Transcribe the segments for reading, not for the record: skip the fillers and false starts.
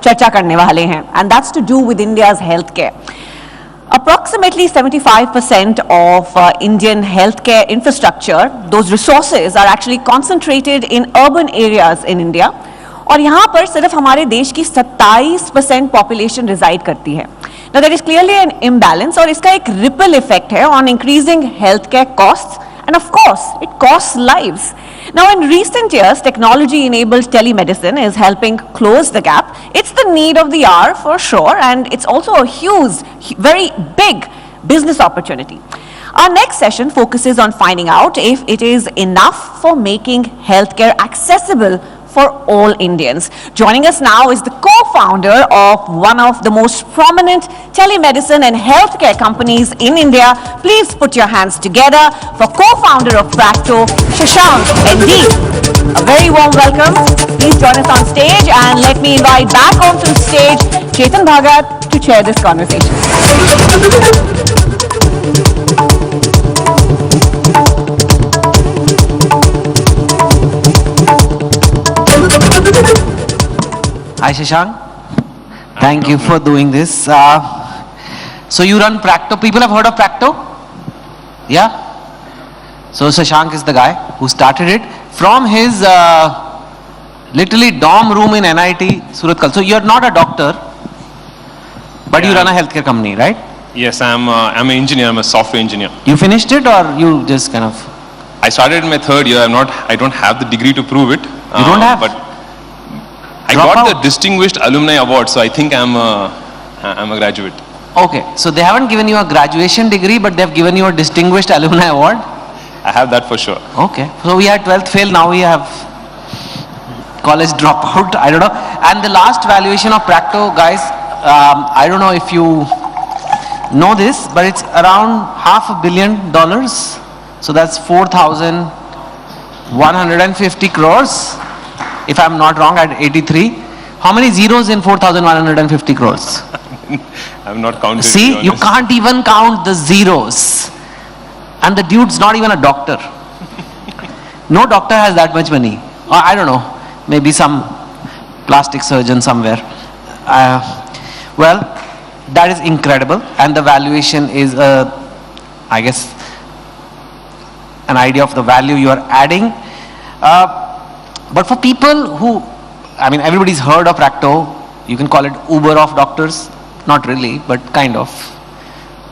चर्चा करने वाले हैं, and that's to do with India's healthcare. Approximately 75% of Indian healthcare infrastructure, those resources are actually concentrated in urban areas in India. और यहाँ पर सिर्फ हमारे देश की 27% पॉपुलेशन रिजाइड करती है. Now there is clearly an imbalance और इसका एक ripple effect है on increasing healthcare costs, and of course it costs lives. Now in recent years, technology-enabled telemedicine is helping close the gap. It's the need of the hour for sure, and it's also a huge, very big business opportunity. Our next session focuses on finding out if it is enough for making healthcare accessible for all Indians. Joining us now is the co-founder of one of the most prominent telemedicine and healthcare companies in India. Please put your hands together for co-founder of Practo, Shashank, MD. A very warm welcome. Please join us on stage, and let me invite back onto stage Chetan, Bhagat to chair this conversation. Hi Shashank, thank you for doing this. So you run Practo. People have heard of Practo? Yeah? So Shashank is the guy who started it from his literally dorm room in NIT Surat. So you're not a doctor, but you run a healthcare company, right? Yes, I'm an engineer. I'm a software engineer. You finished it, or you just kind of? I started in my third year. I don't have the degree to prove it. You don't have? But I got the Distinguished Alumni Award, so I think I'm a graduate. Okay, so they haven't given you a graduation degree, but they've given you a Distinguished Alumni Award? I have that for sure. Okay, so we had 12th fail, now we have college dropout, I don't know. And the last valuation of Practo, guys, I don't know if you know this, but it's around $500 million. So that's 4,150 crores. If I'm not wrong, at 83. How many zeros in 4,150 crores? I'm not counting. See, you can't even count the zeros. And the dude's not even a doctor. No doctor has that much money. Or I don't know, maybe some plastic surgeon somewhere. Well, that is incredible. And the valuation is, I guess, an idea of the value you are adding. But for people who, I mean, everybody's heard of Practo. You can call it Uber of doctors. Not really, but kind of.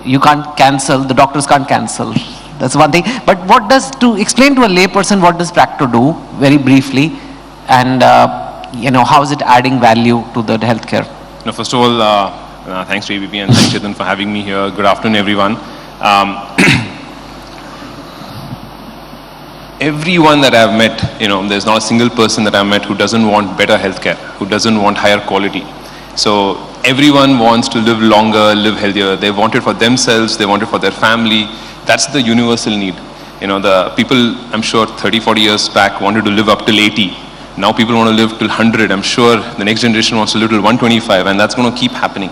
You can't cancel, the doctors can't cancel. That's one thing. But what does, to explain to a layperson, what does Practo do, very briefly, and how is it adding value to the healthcare? No, first of all, thanks to ABP and thanks Chetan for having me here. Good afternoon, everyone. Everyone that I've met, there's not a single person that I've met who doesn't want better healthcare, who doesn't want higher quality. So everyone wants to live longer, live healthier. They want it for themselves, they want it for their family. That's the universal need. The people, I'm sure 30, 40 years back wanted to live up till 80. Now people want to live till 100. I'm sure the next generation wants to live till 125, and that's going to keep happening.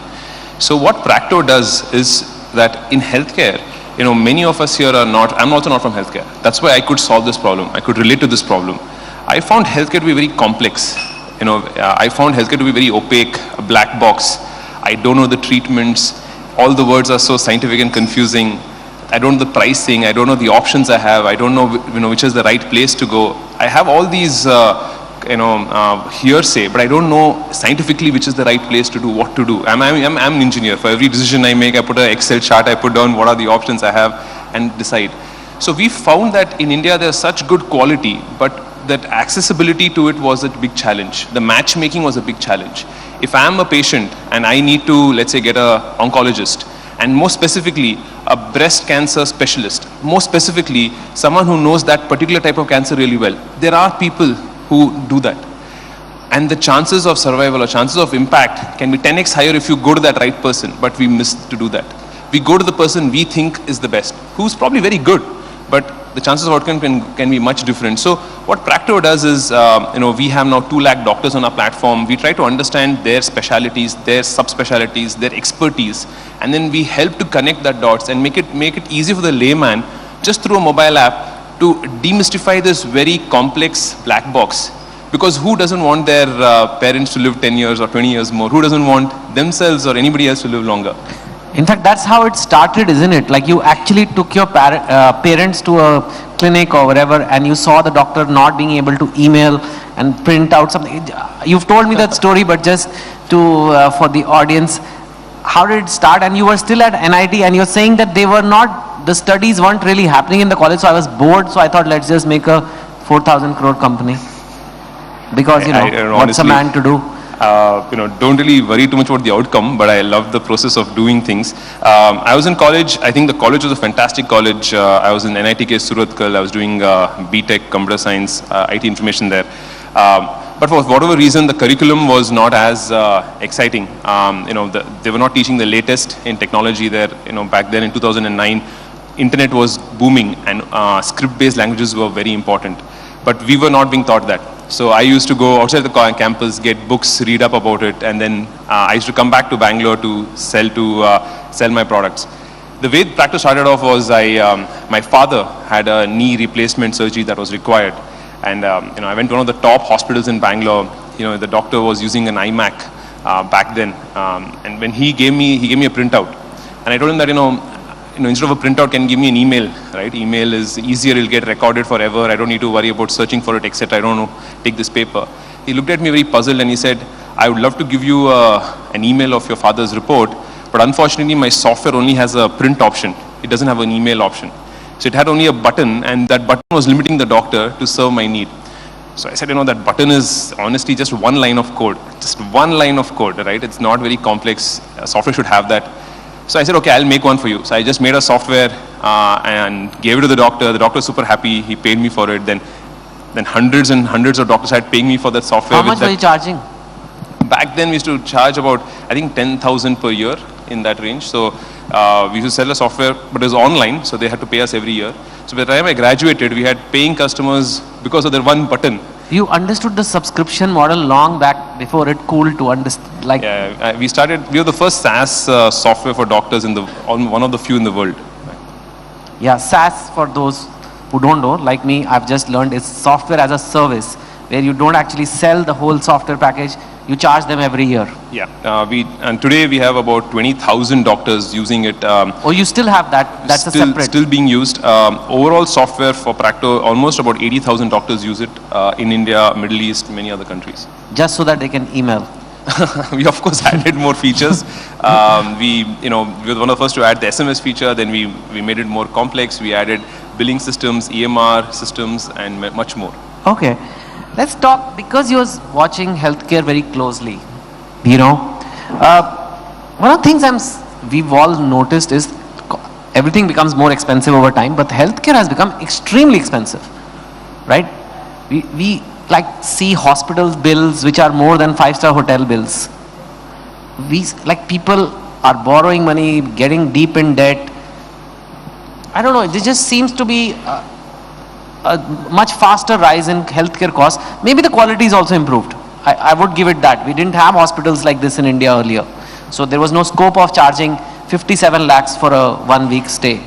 So what Practo does is that in healthcare, many of us here are not, I'm also not from healthcare. That's why I could solve this problem. I could relate to this problem. I found healthcare to be very complex. I found healthcare to be very opaque, a black box. I don't know the treatments. All the words are so scientific and confusing. I don't know the pricing. I don't know the options I have. I don't know, which is the right place to go. I have all these, hearsay, but I don't know scientifically which is the right place to do, what to do. I'm an engineer. For every decision I make, I put an Excel chart, I put down what are the options I have and decide. So we found that in India there's such good quality, but that accessibility to it was a big challenge. The matchmaking was a big challenge. If I'm a patient and I need to, let's say, get an oncologist, and more specifically, a breast cancer specialist, more specifically, someone who knows that particular type of cancer really well, there are people who do that. And the chances of survival or chances of impact can be 10x higher if you go to that right person, but we miss to do that. We go to the person we think is the best, who's probably very good, but the chances of outcome can be much different. So what Practo does is, we have now 2 lakh doctors on our platform. We try to understand their specialities, their subspecialties, their expertise, and then we help to connect that dots and make it easy for the layman just through a mobile app to demystify this very complex black box, Because who doesn't want their parents to live 10 years or 20 years more? Who doesn't want themselves or anybody else to live longer? In fact, that's how it started, isn't it? Like you actually took your parents to a clinic or wherever, and you saw the doctor not being able to email and print out something. You've told me that story, but just to for the audience, how did it start? And you were still at NIT, and you're saying that they were not, the studies weren't really happening in the college, so I was bored, so I thought let's just make a 4,000 crore company. Because, what's a man to do? Don't really worry too much about the outcome, but I love the process of doing things. I was in college. I think the college was a fantastic college. I was in NITK Surathkal. I was doing BTech, Computer Science, IT Information there. But for whatever reason, the curriculum was not as exciting. They were not teaching the latest in technology there. Back then in 2009, internet was booming and script-based languages were very important. But we were not being taught that. So I used to go outside the campus, get books, read up about it, and then I used to come back to Bangalore to sell my products. The way Practo started off was my father had a knee replacement surgery that was required, and I went to one of the top hospitals in Bangalore. The doctor was using an iMac back then, and when he gave me a printout, and I told him that instead of a printout, can you give me an email, right? Email is easier, it'll get recorded forever. I don't need to worry about searching for it, etc. I don't know, take this paper. He looked at me very puzzled and he said, I would love to give you an email of your father's report, but unfortunately my software only has a print option. It doesn't have an email option. So it had only a button, and that button was limiting the doctor to serve my need. So I said, that button is honestly just one line of code. Just one line of code, right? It's not very complex. Software should have that. So I said, okay, I'll make one for you. So I just made a software and gave it to the doctor. The doctor was super happy. He paid me for it. Then hundreds and hundreds of doctors had paying me for that software. How much were you charging? Back then we used to charge about, I think 10,000 per year, in that range. So we used to sell a software, but it was online, so they had to pay us every year. So by the time I graduated, we had paying customers because of that one button. You understood the subscription model long back before it cooled to understand. Yeah, we were the first SaaS software for doctors one of the few in the world. Yeah, SaaS, for those who don't know, like me, I've just learned, is software as a service, where you don't actually sell the whole software package, you charge them every year. Yeah, and today we have about 20,000 doctors using it. Oh, you still have that? That's a separate. Still being used. Overall software for Practo, almost about 80,000 doctors use it in India, Middle East, many other countries. Just so that they can email. We of course added more features. We were one of the first to add the SMS feature. Then we made it more complex. We added billing systems, EMR systems, and much more. Okay. Let's talk, because you're watching healthcare very closely, one of the things we've all noticed is everything becomes more expensive over time, but healthcare has become extremely expensive, right? We see hospital bills which are more than 5-star hotel bills. People are borrowing money, getting deep in debt. I don't know, there just seems to be a much faster rise in healthcare costs. Maybe the quality is also improved. I would give it that. We didn't have hospitals like this in India earlier. So there was no scope of charging 57 lakhs for a 1-week stay.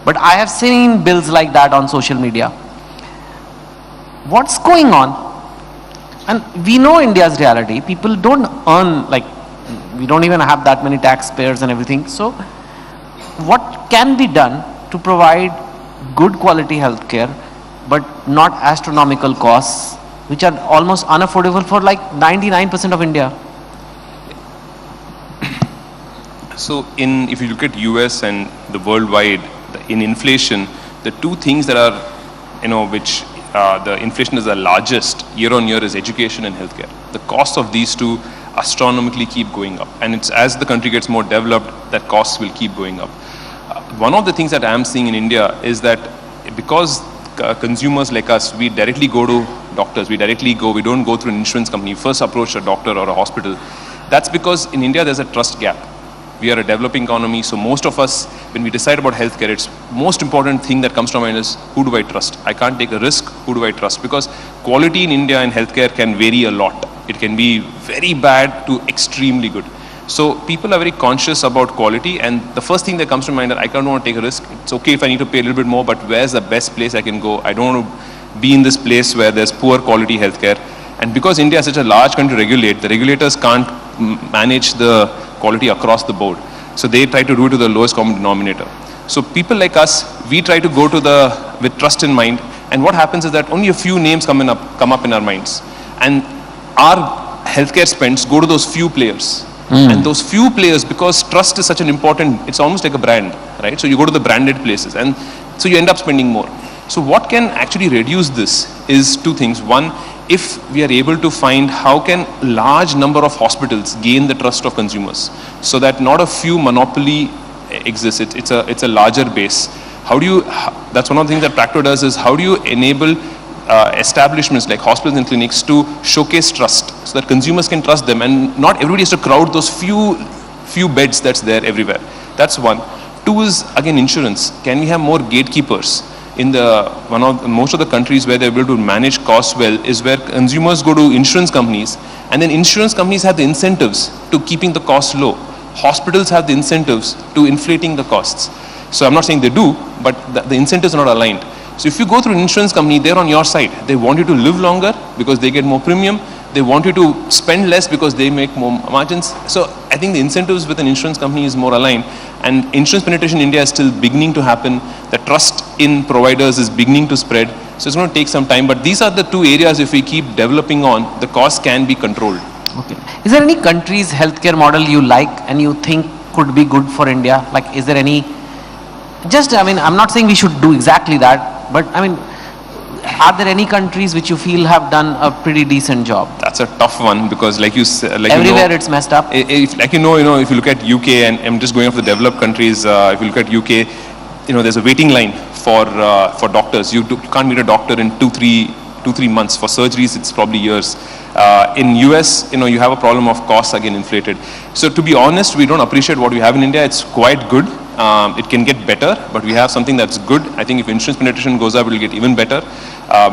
But I have seen bills like that on social media. What's going on? And we know India's reality. People don't earn, we don't even have that many taxpayers and everything. So what can be done to provide good quality healthcare, but not astronomical costs, which are almost unaffordable for 99% of India? So if you look at US and the worldwide, in inflation, the two things that are, which the inflation is the largest year on year is education and healthcare. The cost of these two astronomically keep going up. And it's as the country gets more developed, that costs will keep going up. One of the things that I am seeing in India is that because consumers like us, we directly go to doctors, we don't go through an insurance company, first approach a doctor or a hospital. That's because in India there's a trust gap. We are a developing economy, so most of us, when we decide about healthcare, it's most important thing that comes to mind is, who do I trust? I can't take a risk, who do I trust? Because quality in India in healthcare can vary a lot. It can be very bad to extremely good. So people are very conscious about quality, and the first thing that comes to mind is, I don't want to take a risk. It's okay if I need to pay a little bit more, but where's the best place I can go? I don't want to be in this place where there's poor quality healthcare. And because India is such a large country to regulate, the regulators can't manage the quality across the board. So they try to do it to the lowest common denominator. So people like us, we try to go to with trust in mind. And what happens is that only a few names come up in our minds. And our healthcare spends go to those few players. And those few players, because trust is such an important, it's almost like a brand, right? So you go to the branded places and so you end up spending more. So what can actually reduce this is two things. One, if we are able to find how can large number of hospitals gain the trust of consumers so that not a few monopoly exists, it's a larger base. That's one of the things that Practo does is how do you enable establishments like hospitals and clinics to showcase trust so that consumers can trust them and not everybody has to crowd those few beds that's there everywhere. That's one. Two is again insurance. Can we have more gatekeepers? In most of the countries where they're able to manage costs well is where consumers go to insurance companies and then insurance companies have the incentives to keeping the costs low. Hospitals have the incentives to inflating the costs. So I'm not saying they do, but the incentives are not aligned. So if you go through an insurance company, they're on your side. They want you to live longer because they get more premium. They want you to spend less because they make more margins. So I think the incentives with an insurance company is more aligned. And insurance penetration in India is still beginning to happen. The trust in providers is beginning to spread. So it's going to take some time. But these are the two areas if we keep developing on, the costs can be controlled. Okay. Is there any country's healthcare model you like and you think could be good for India? Like, is there any? I'm not saying we should do exactly that, but are there any countries which you feel have done a pretty decent job? That's a tough one because, like you said, everywhere it's messed up. If you look at UK, and I'm just going off the developed countries. If you look at UK, there's a waiting line for doctors. You can't meet a doctor in 2-3 months. For surgeries, it's probably years. In US, you have a problem of costs again inflated. So to be honest, we don't appreciate what we have in India. It's quite good. It can get better, but we have something that's good. I think if insurance penetration goes up, it will get even better.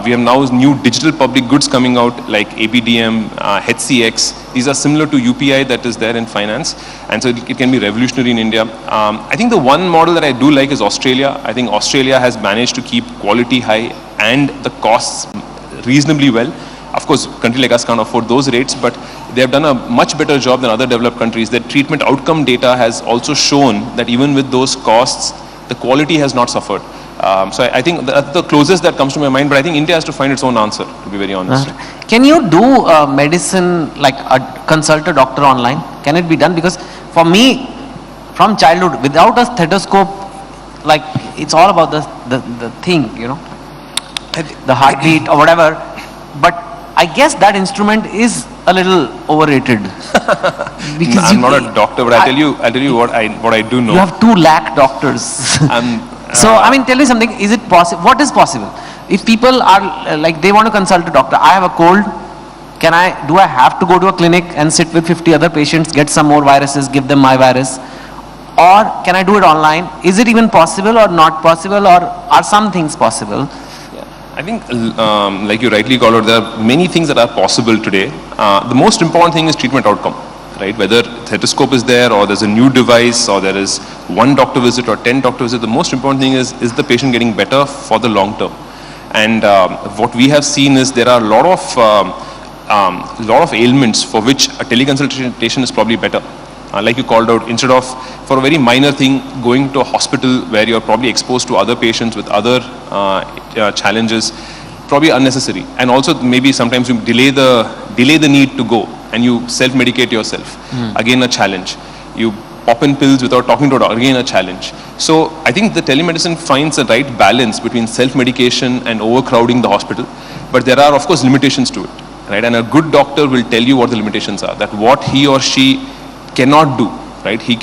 We have now new digital public goods coming out like ABDM, HCX. These are similar to UPI that is there in finance. And so it can be revolutionary in India. I think the one model that I do like is Australia. I think Australia has managed to keep quality high and the costs reasonably well. Of course, a country like us can't afford those rates, but they have done a much better job than other developed countries. Their treatment outcome data has also shown that even with those costs, the quality has not suffered. So I think that's the closest that comes to my mind, but I think India has to find its own answer, to be very honest. Can you do medicine, like consult a doctor online? Can it be done? Because for me, from childhood, without a stethoscope, like it's all about the thing, the heartbeat or whatever. But I guess that instrument is a little overrated. Because I'm not a doctor, but I'll tell you what I do know. You have 2 lakh doctors. So tell me something. Is it possible? What is possible? If people are they want to consult a doctor, I have a cold. Do I have to go to a clinic and sit with 50 other patients, get some more viruses, give them my virus? Or can I do it online? Is it even possible or not possible, or are some things possible? I think, like you rightly called out, there are many things that are possible today. The most important thing is treatment outcome, right? Whether stethoscope is there, or there's a new device, or there is 1 doctor visit or 10 doctor visit, the most important thing is the patient getting better for the long term. And what we have seen is there are a lot of ailments for which a teleconsultation is probably better. Like you called out, instead of for a very minor thing going to a hospital where you're probably exposed to other patients with other challenges, probably unnecessary. And also maybe sometimes you delay the need to go and you self-medicate yourself. Again, a challenge. You pop in pills without talking to a doctor, again a challenge. So I think the telemedicine finds the right balance between self-medication and overcrowding the hospital. But there are of course limitations to it, right? And a good doctor will tell you what the limitations are, that what he or she cannot do, right? He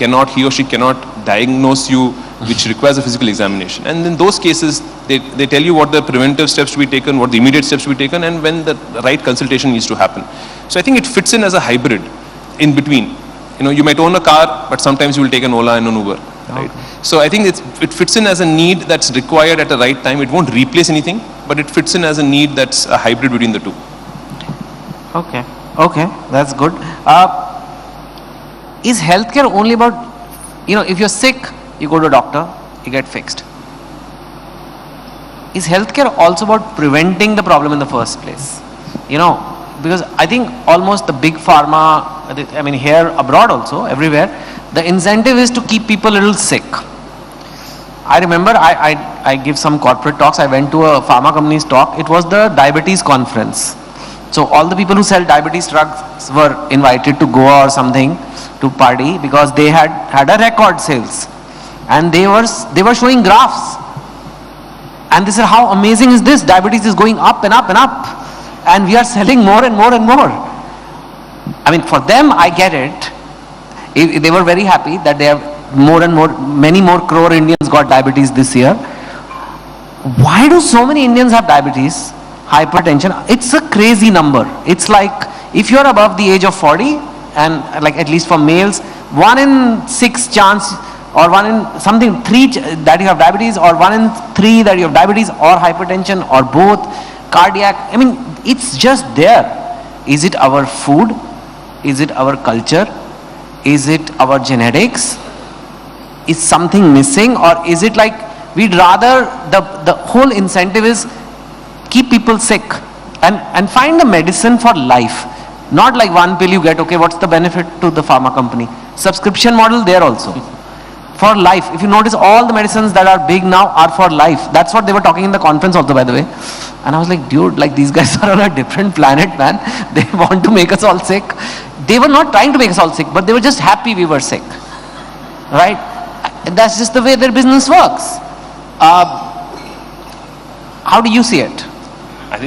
or she cannot diagnose you, which requires a physical examination. And in those cases, they tell you what the preventive steps to be taken, what the immediate steps to be taken, and when the right consultation needs to happen. So I think it fits in as a hybrid in between. You might own a car, but sometimes you will take an Ola and an Uber, right? Okay. So I think it fits in as a need that's required at the right time. It won't replace anything, but it fits in as a need that's a hybrid between the two. Okay, that's good. Is healthcare only about, if you're sick, you go to a doctor, you get fixed? Is healthcare also about preventing the problem in the first place? because I think almost the big pharma, I mean here abroad also, everywhere, the incentive is to keep people a little sick. I remember I give some corporate talks. I went to a pharma company's talk. It was the diabetes conference. So all the people who sell diabetes drugs were invited to go or something to party because they had a record sales. And they were showing graphs. And they said, how amazing is this? Diabetes is going up and up and up. And we are selling more and more and more. I mean, for them, I get it. They were very happy that they have more and more, many more crore Indians got diabetes this year. Why do so many Indians have diabetes? Hypertension. It's a crazy number. It's like, if you're above the age of 40, and like at least for males, 1 in 6 chance, or 1 in something, 3 that you have diabetes, or 1 in 3 that you have diabetes, or hypertension, or both, cardiac. I mean, it's just there. Is it our food? Is it our culture? Is it our genetics? Is something missing? Or is it like we'd rather, the whole incentive is keep people sick and find a medicine for life. Not like one pill you get, okay, what's the benefit to the pharma company? Subscription model there also. For life. If you notice, all the medicines that are big now are for life. That's what they were talking in the conference also, by the way. And I was like, dude, like these guys are on a different planet, man. They want to make us all sick. They were not trying to make us all sick, but they were just happy we were sick. Right? That's just the way their business works. How do you see it? I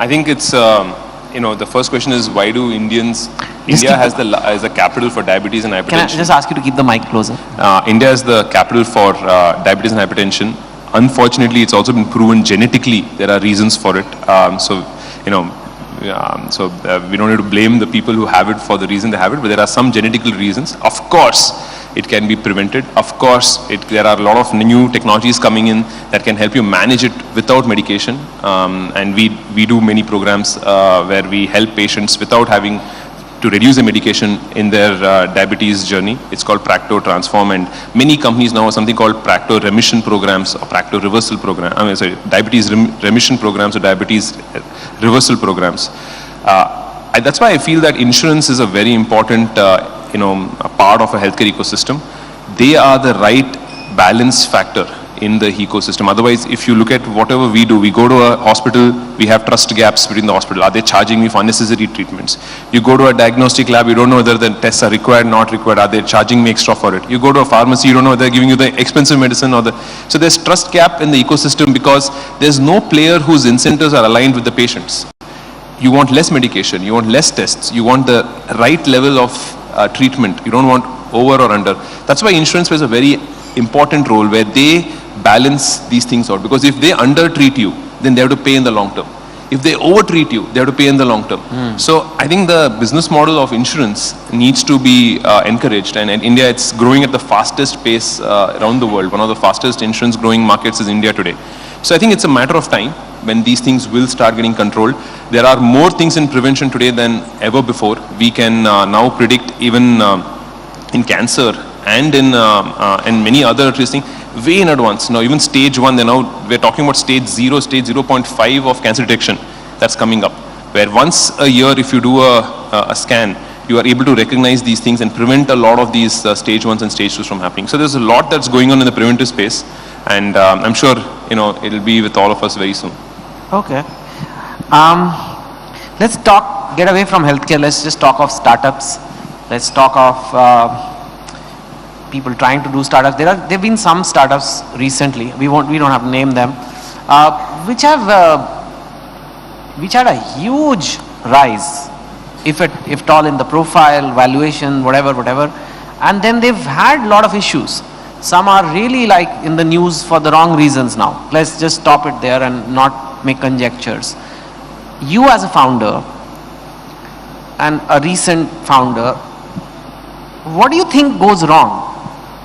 think it's, the first question is, why do India has the capital for diabetes and hypertension. Can I just ask you to keep the mic closer? India is the capital for diabetes and hypertension. Unfortunately, it's also been proven genetically there are reasons for it. We don't need to blame the people who have it for the reason they have it, but there are some genetical reasons. Of course, it can be prevented. Of course, there are a lot of new technologies coming in that can help you manage it without medication. And we do many programs where we help patients without having to reduce the medication in their diabetes journey. It's called Practo Transform, and many companies now have something called Practo Remission programs or Practo Reversal program. Diabetes remission programs or diabetes reversal programs. That's why I feel that insurance is a very important, a part of a healthcare ecosystem. They are the right balance factor in the ecosystem. Otherwise, if you look at whatever we do, we go to a hospital, we have trust gaps between the hospital. Are they charging me for unnecessary treatments? You go to a diagnostic lab, you don't know whether the tests are required, not required. Are they charging me extra for it? You go to a pharmacy, you don't know whether they're giving you the expensive medicine or So there's trust gap in the ecosystem because there's no player whose incentives are aligned with the patients. You want less medication, you want less tests, you want the right level of treatment. You don't want over or under. That's why insurance plays a very important role where they balance these things out, because if they under-treat you, then they have to pay in the long term. If they over-treat you, they have to pay in the long term. So I think the business model of insurance needs to be encouraged, and in India it's growing at the fastest pace around the world. One of the fastest insurance growing markets is India today. So I think it's a matter of time when these things will start getting controlled. There are more things in prevention today than ever before. We can now predict even in cancer and in many other things way in advance. Now even stage 1, we're talking about stage 0, stage 0.5 of cancer detection that's coming up, where once a year if you do a scan, you are able to recognize these things and prevent a lot of these stage 1s and stage 2s from happening. So there's a lot that's going on in the preventive space, and I'm sure it'll be with all of us very soon. Okay. Let's get away from healthcare. Let's just talk of startups. Let's talk of people trying to do startups. There have been some startups recently. We don't have to name them, which had a huge rise, if at all, in the profile, valuation, whatever. And then they've had a lot of issues. Some are really like in the news for the wrong reasons now. Let's just stop it there and not make conjectures. You as a founder and a recent founder, what do you think goes wrong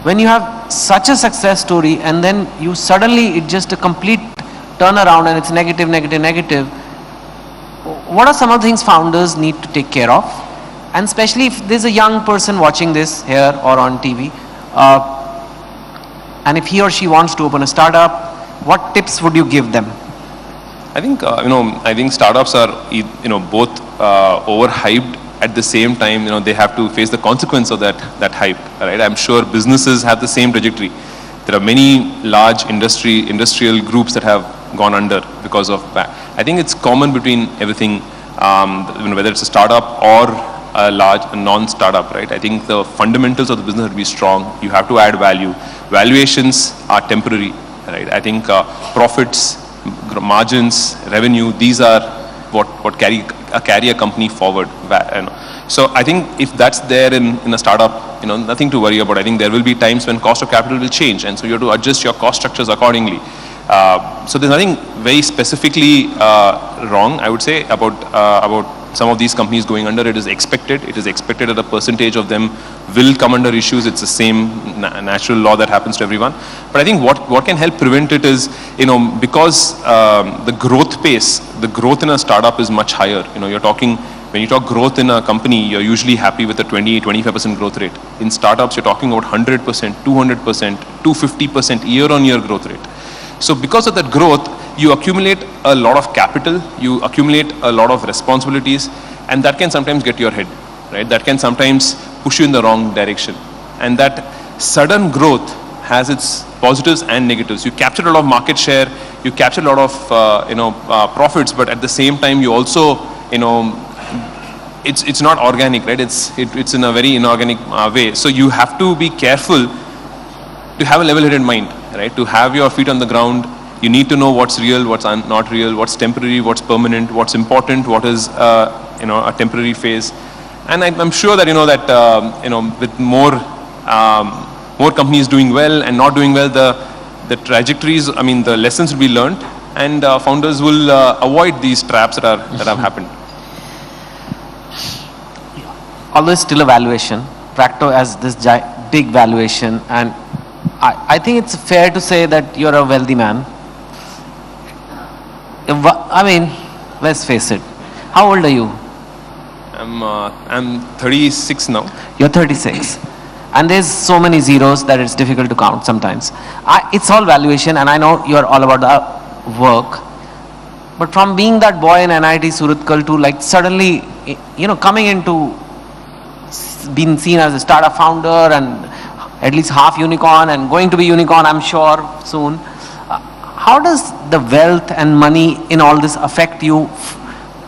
when you have such a success story and then you suddenly, it's just a complete turnaround and it's negative? What are some of the things founders need to take care of? And especially if there's a young person watching this here or on TV, and if he or she wants to open a startup, what tips would you give them? I think startups are, both overhyped. At the same time, they have to face the consequence of that hype, right? I'm sure businesses have the same trajectory. There are many large industrial groups that have gone under because of that. I think it's common between everything, whether it's a startup or a large non-startup, right? I think the fundamentals of the business have to be strong. You have to add value. Valuations are temporary, right? I think profits, margins, revenue, these are what carry a company forward. So I think if that's there in a startup, nothing to worry about. I think there will be times when cost of capital will change, and so you have to adjust your cost structures accordingly. So there's nothing very specifically wrong, I would say, about some of these companies going under. It is expected. It is expected that a percentage of them will come under issues. It's the same natural law that happens to everyone. But I think what can help prevent it is, because the growth pace, the growth in a startup is much higher. When you talk growth in a company, you're usually happy with a 20-25% growth rate. In startups, you're talking about 100%, 200%, 250% year-on-year growth rate. So because of that growth, you accumulate a lot of capital, you accumulate a lot of responsibilities, and that can sometimes get to your head, right? That can sometimes push you in the wrong direction. And that sudden growth has its positives and negatives. You capture a lot of market share, you capture a lot of profits, but at the same time, you also, it's not organic, right? It's in a very inorganic way. So you have to be careful to have a level-headed mind, right? To have your feet on the ground. You need to know what's real, what's not real, what's temporary, what's permanent, what's important, what is a temporary phase. And I'm sure that with more companies doing well and not doing well, the trajectories, the lessons will be learned, and founders will avoid these traps that have happened. Although it's still a valuation, Practo has this big valuation, and I think it's fair to say that you're a wealthy man. Let's face it. How old are you? I'm 36 now. You're 36. And there's so many zeros that it's difficult to count sometimes. It's all valuation, and I know you're all about the work. But from being that boy in NIT Surathkal to suddenly, coming into being seen as a startup founder and at least half unicorn and going to be unicorn, I'm sure, soon. How does the wealth and money in all this affect you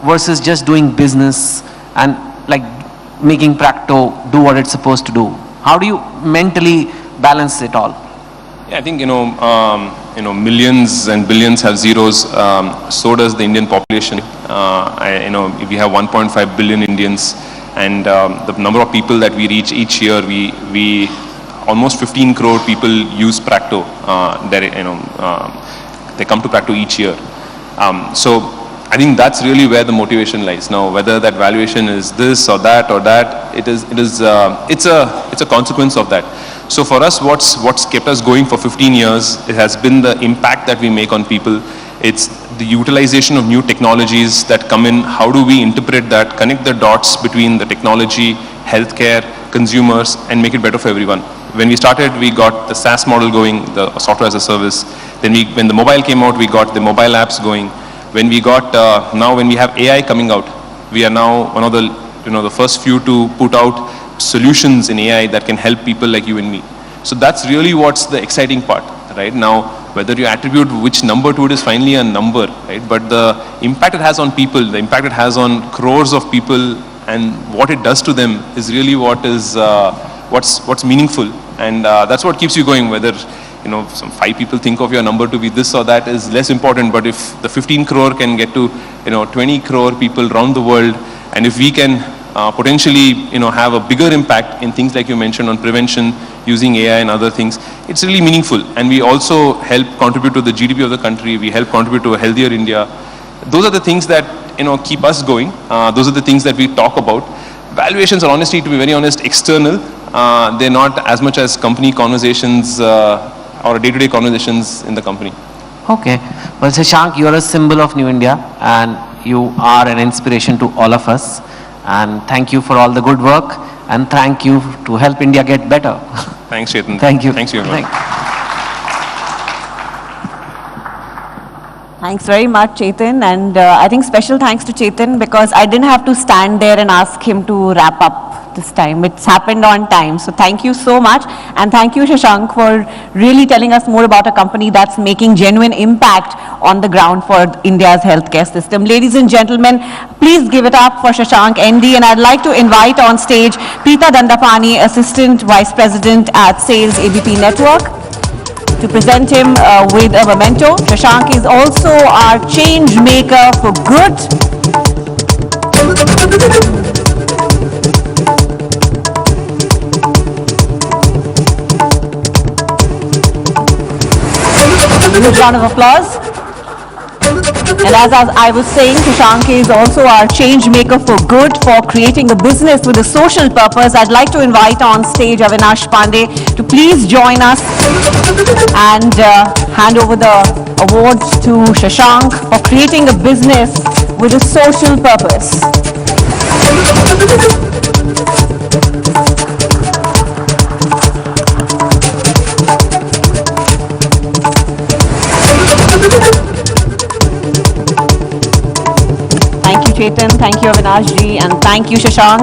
versus just doing business and making Practo do what it's supposed to do? How do you mentally balance it all? Yeah, I think, millions and billions have zeros. So does the Indian population. If we have 1.5 billion Indians, and the number of people that we reach each year, we almost 15 crore people use Practo. They come to Practo each year. So I think that's really where the motivation lies. Now, whether that valuation is this or that, it's a consequence of that. So for us, what's kept us going for 15 years, it has been the impact that we make on people. It's the utilization of new technologies that come in. How do we interpret that, connect the dots between the technology, healthcare, consumers, and make it better for everyone? When we started, we got the SaaS model going, the software as a service. Then when the mobile came out, we got the mobile apps going. When we got, now when we have AI coming out, we are now one of the first few to put out solutions in AI that can help people like you and me. So that's really what's the exciting part, right? Now, whether you attribute which number to it is finally a number, right? But the impact it has on people, the impact it has on crores of people, and what it does to them is really what is what's meaningful, and that's what keeps you going. Whether some 5 people think of your number to be this or that is less important, but if the 15 crore can get to 20 crore people around the world, and if we can potentially have a bigger impact in things like you mentioned on prevention using AI and other things, it's really meaningful. And we also help contribute to the GDP of the country. We help contribute to a healthier India. Those are the things that keep us going. Those are the things that we talk about. Valuations are, honestly, to be very honest, external. They're not as much as company conversations or day-to-day conversations in the company. Okay. Well, Shashank, you're a symbol of New India, and you are an inspiration to all of us. And thank you for all the good work, and thank you to help India get better. Thanks, Chetan. Thank you. Thanks, everyone. Thanks very much, Chetan. And I think special thanks to Chetan because I didn't have to stand there and ask him to wrap up this time. It's happened on time. So thank you so much. And thank you, Shashank, for really telling us more about a company that's making genuine impact on the ground for India's healthcare system. Ladies and gentlemen, please give it up for Shashank, MD. And I'd like to invite on stage Preeta Dandapani, Assistant Vice President at Sales ABP Network, to present him with a memento. Shashank is also our change maker for good. Huge round of applause. And as I was saying, Shashank is also our change maker for good, for creating a business with a social purpose. I'd like to invite on stage Avinash Pandey to please join us and hand over the awards to Shashank for creating a business with a social purpose. Thank you, Chetan. Thank you, Avinash ji. And thank you, Shashank.